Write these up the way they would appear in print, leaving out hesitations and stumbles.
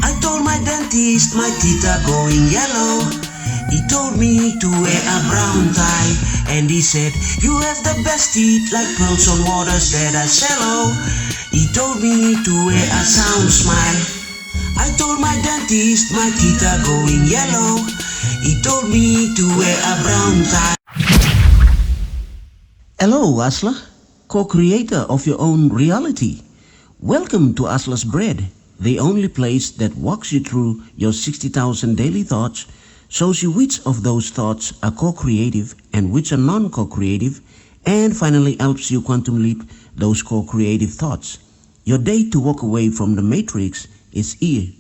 I told my dentist my teeth are going yellow. He told me to wear a brown tie, and he said, you have the best teeth like pearls on waters that are shallow. He told me to wear a sound smile. I told my dentist my teeth are going yellow. He told me to wear a brown tie. Hello, Asla, co-creator of your own reality. Welcome to Asla's Bread, the only place that walks you through your 60,000 daily thoughts, shows you which of those thoughts are co-creative and which are non-co-creative, and finally helps you quantum leap those co-creative thoughts. Your day to walk away from the matrix is here.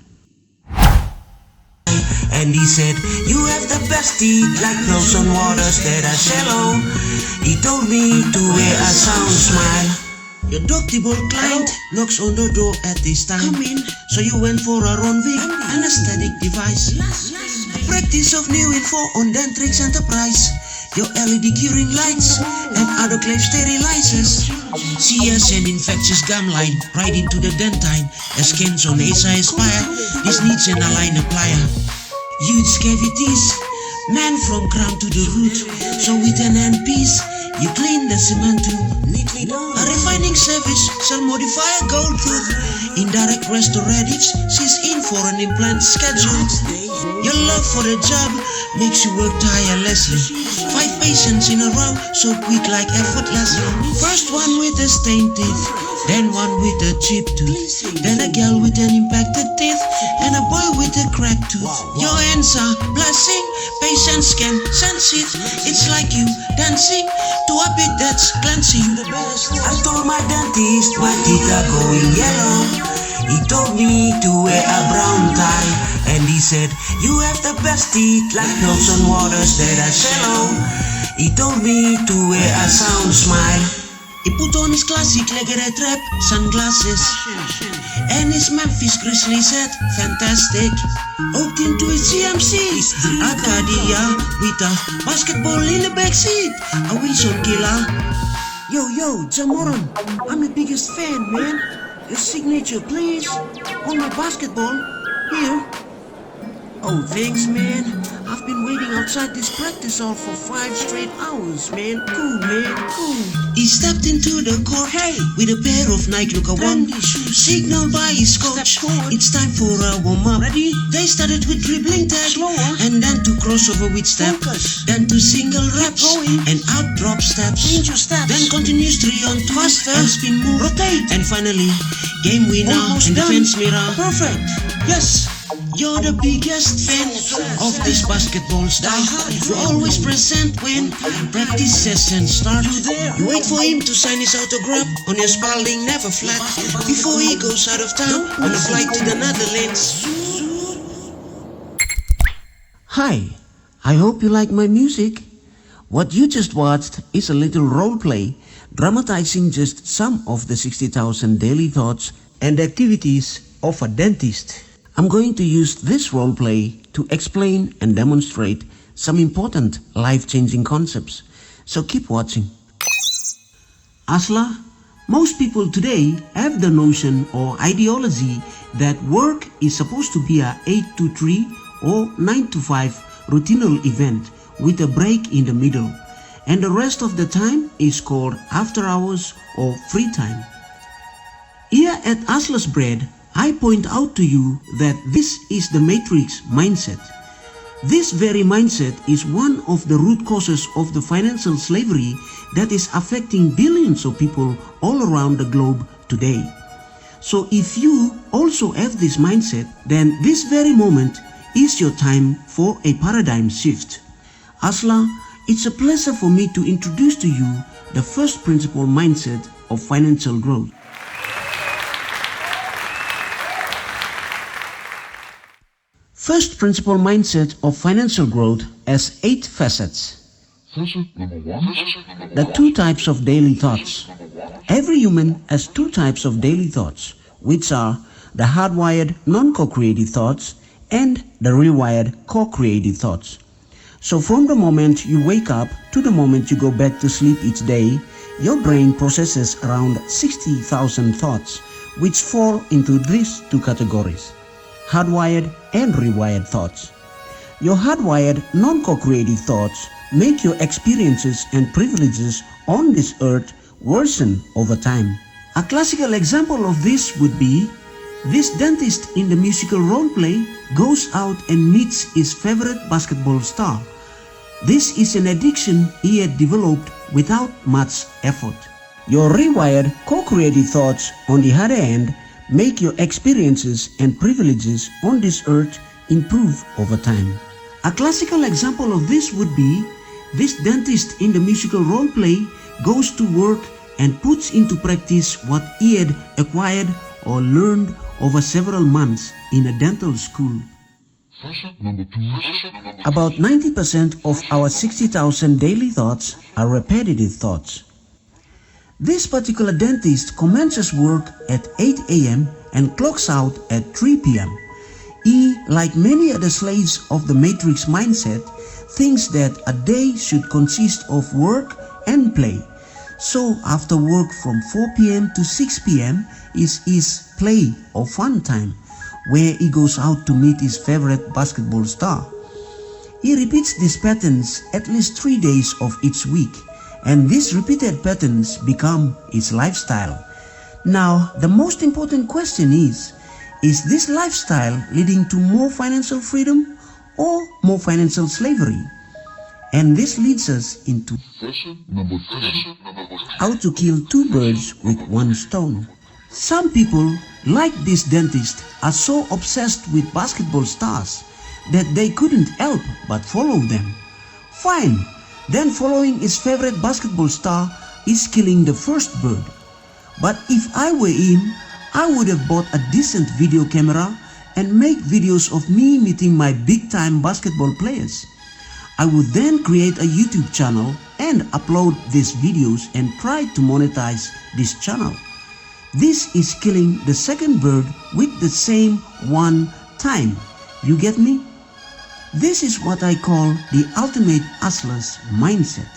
And he said, you have the best teeth like pearls on waters that are shallow. He told me to wear a sound smile. Your doctor client knocks on the door at this time. Come in. So you went for a Ronvic anesthetic device. A practice of new info on Dentrix Enterprise. Your LED curing lights and autoclave sterilizers. CS and infectious gum line right into the dentine. As scans on ASA Aspire, this needs an aligner plier. Huge cavities, man from crown to the root. So with an handpiece, you clean the cement too. Neatly done. A refining service shall modify a gold tooth. Indirect restoratives, she's in for an implant schedule. Your love for the job makes you work tirelessly. 5 patients in a row, so quick like effortless. First one with a stained teeth, then one with a chipped tooth, then a girl with an impacted teeth, and a boy with a cracked tooth. Your hands are blushing, patients can sense it. It's like you dancing to a beat that's glancing. I told my dentist my teeth are going yellow. He told me to wear a brown tie, and he said, you have the best teeth like pearls on waters that are shallow. He told me to wear a sound smile. He put on his classic legged wrap sunglasses and his Memphis Grizzlies hat, fantastic. Hooked into his CMC, Arcadia with a basketball in the backseat, a Wilson killer. Yo, Jamoran, I'm your biggest fan, man. Your signature, please. On my basketball. Here. Oh, thanks, man. I've been waiting outside this practice hall for 5 straight hours, man. Cool, man, cool. He stepped into the court with a pair of Nike Luka 1 shoes, signaled by his coach. It's time for a warm-up. Ready? They started with dribbling tag, and then to crossover with step, then to single reps, and out drop steps. Then continues 3-on-2, faster, and spin move, rotate, and finally, game winner and defense mirror. Perfect. Yes. You're the biggest fan of this basketball star. You always present when practice sessions start. You wait for him to sign his autograph on your Spalding Never Flat before he goes out of town on a flight to the Netherlands. Hi, I hope you like my music. What you just watched is a little role play dramatizing just some of the 60,000 daily thoughts and activities of a dentist. I'm going to use this role play to explain and demonstrate some important life-changing concepts. So keep watching. Asla, most people today have the notion or ideology that work is supposed to be a 8 to 3 or 9 to 5 routinal event with a break in the middle, and the rest of the time is called after hours or free time. Here at Asla's Bread, I point out to you that this is the matrix mindset. This very mindset is one of the root causes of the financial slavery that is affecting billions of people all around the globe today. So if you also have this mindset, then this very moment is your time for a paradigm shift. Asla, it's a pleasure for me to introduce to you the first principle mindset of financial growth. First principle mindset of financial growth has 8 facets. Facet number 1. The 2 types of daily thoughts. Every human has 2 types of daily thoughts, which are the hardwired non-co-creative thoughts and the rewired co-creative thoughts. So from the moment you wake up to the moment you go back to sleep each day, your brain processes around 60,000 thoughts, which fall into these 2 categories. hardwired and rewired thoughts. Your hardwired, non-co-creative thoughts make your experiences and privileges on this earth worsen over time. A classical example of this would be this dentist in the musical role play goes out and meets his favorite basketball star. This is an addiction he had developed without much effort. Your rewired, co-creative thoughts, on the other hand, make your experiences and privileges on this earth improve over time. A classical example of this would be this dentist in the musical role play goes to work and puts into practice what he had acquired or learned over several months in a dental school. Facet number 2. About 90% of our 60,000 daily thoughts are repetitive thoughts. This particular dentist commences work at 8 a.m. and clocks out at 3 p.m. He, like many other slaves of the Matrix mindset, thinks that a day should consist of work and play. So after work from 4 p.m. to 6 p.m. is his play or fun time, where he goes out to meet his favorite basketball star. He repeats these patterns at least 3 days of each week, and these repeated patterns become his lifestyle. Now, the most important question is this lifestyle leading to more financial freedom or more financial slavery? And this leads us into Facet number 3. how to kill two birds with one stone. Some people, like this dentist, are so obsessed with basketball stars that they couldn't help but follow them. Fine, then following his favorite basketball star is killing the first bird. But if I were him, I would have bought a decent video camera and make videos of me meeting my big-time basketball players. I would then create a YouTube channel and upload these videos and try to monetize this channel. This is killing the second bird with the same one time. You get me? This is what I call the ultimate hustler's mindset.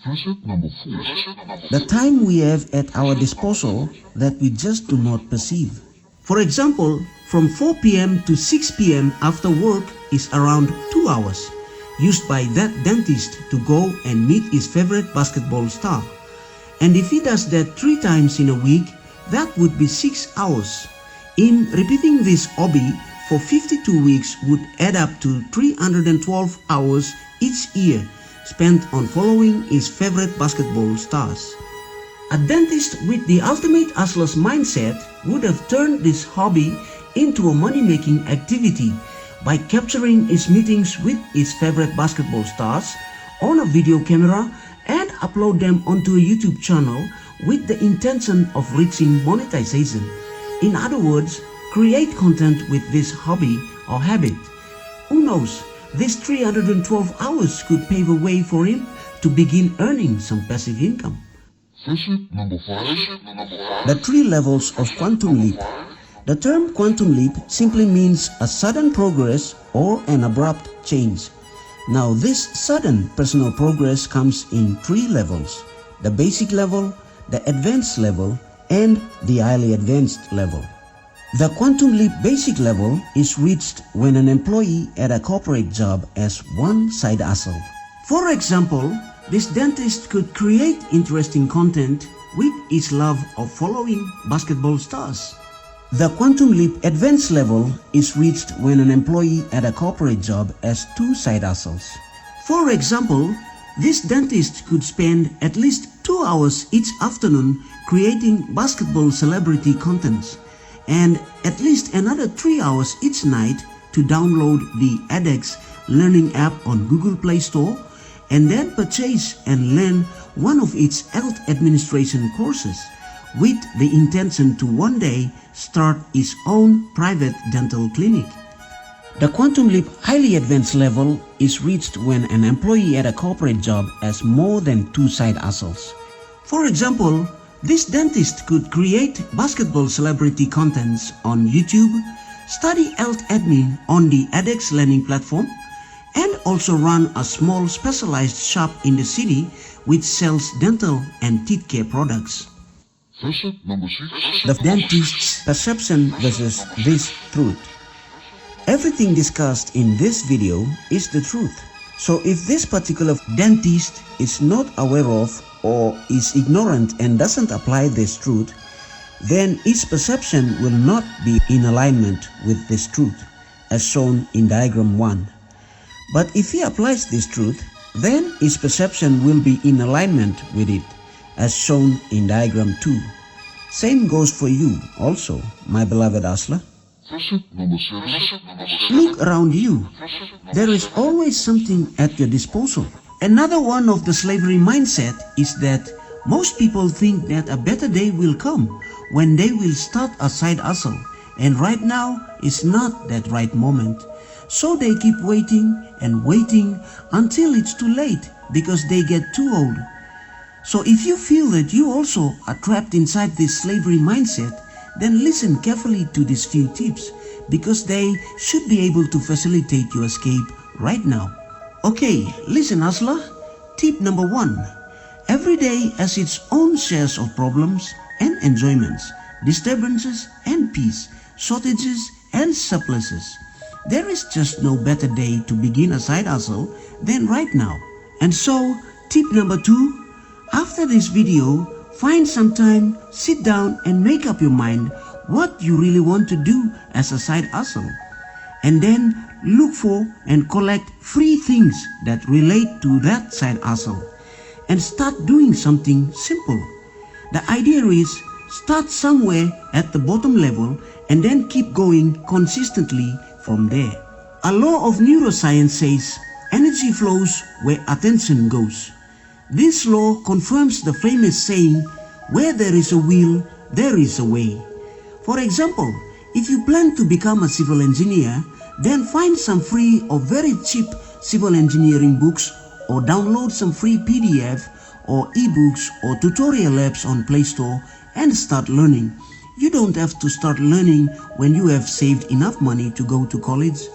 Facet number 4. The time we have at our disposal that we just do not perceive. For example, from 4 p.m. to 6 p.m. after work is around 2 hours, used by that dentist to go and meet his favorite basketball star. And if he does that 3 times in a week, that would be 6 hours. In repeating this hobby for 52 weeks would add up to 312 hours each year spent on following his favorite basketball stars. A dentist with the ultimate hustler's mindset would have turned this hobby into a money-making activity by capturing his meetings with his favorite basketball stars on a video camera and upload them onto a YouTube channel with the intention of reaching monetization. In other words, create content with this hobby or habit. Who knows, this 312 hours could pave a way for him to begin earning some passive income. Facet number 5. The 3 levels of quantum leap. The term quantum leap simply means a sudden progress or an abrupt change. Now this sudden personal progress comes in 3 levels: the basic level, the advanced level, and the highly advanced level. The quantum leap basic level is reached when an employee at a corporate job has one side hustle. For example, this dentist could create interesting content with his love of following basketball stars. The quantum leap advanced level is reached when an employee at a corporate job has 2 side hustles. For example, this dentist could spend at least 2 hours each afternoon creating basketball celebrity contents, and at least another 3 hours each night to download the edX learning app on Google Play Store and then purchase and learn one of its health administration courses with the intention to one day start his own private dental clinic. The quantum leap highly advanced level is reached when an employee at a corporate job has more than 2 side hustles. For example, this dentist could create basketball celebrity contents on YouTube, study health admin on the edX learning platform, and also run a small specialized shop in the city which sells dental and teeth care products. Facet number 6. The dentist's perception versus this truth. Everything discussed in this video is the truth. So if this particular dentist is not aware of or is ignorant and doesn't apply this truth, then his perception will not be in alignment with this truth, as shown in diagram 1. But if he applies this truth, then his perception will be in alignment with it, as shown in diagram 2. Same goes for you also, my beloved hustler. Facet number 7. Look around you. There is always something at your disposal. Another one of the slavery mindset is that most people think that a better day will come when they will start a side hustle, and right now is not that right moment. So they keep waiting and waiting until it's too late because they get too old. So if you feel that you also are trapped inside this slavery mindset, then listen carefully to these few tips because they should be able to facilitate your escape right now. Okay, listen hustler. Tip number 1. Every day has its own shares of problems and enjoyments, disturbances and peace, shortages and surpluses. There is just no better day to begin a side hustle than right now. And so, tip number 2, after this video, find some time, sit down and make up your mind what you really want to do as a side hustle. And then look for and collect free things that relate to that side hustle. And start doing something simple. The idea is start somewhere at the bottom level and then keep going consistently from there. A law of neuroscience says energy flows where attention goes. This law confirms the famous saying, where there is a will, there is a way. For example, if you plan to become a civil engineer, then find some free or very cheap civil engineering books or download some free PDF or ebooks or tutorial apps on Play Store and start learning. You don't have to start learning when you have saved enough money to go to college.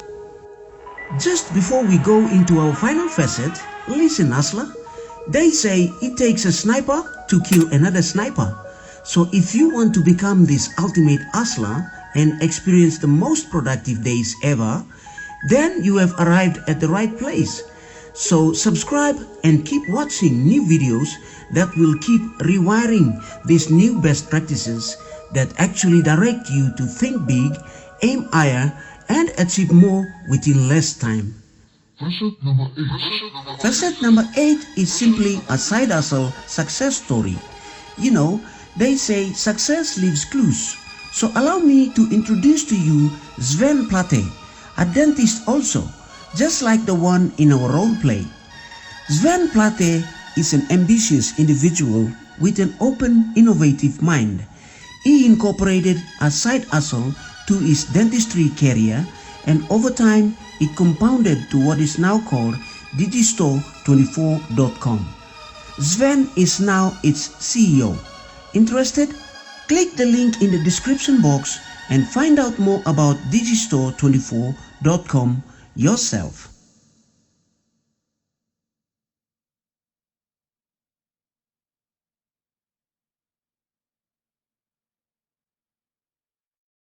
Just before we go into our final facet, listen hustler. They say it takes a sniper to kill another sniper. So if you want to become this ultimate hustler and experience the most productive days ever, then you have arrived at the right place. So subscribe and keep watching new videos that will keep rewiring these new best practices that actually direct you to think big, aim higher, and achieve more within less time. Facet number 8. Facet number 8 is simply a side hustle success story. You know, they say success leaves clues. So allow me to introduce to you Sven Plate, a dentist also, just like the one in our role play. Sven Plate is an ambitious individual with an open, innovative mind. He incorporated a side hustle to his dentistry career, and over time it compounded to what is now called Digistore24.com. Sven is now its CEO. Interested? Click the link in the description box and find out more about Digistore24.com yourself.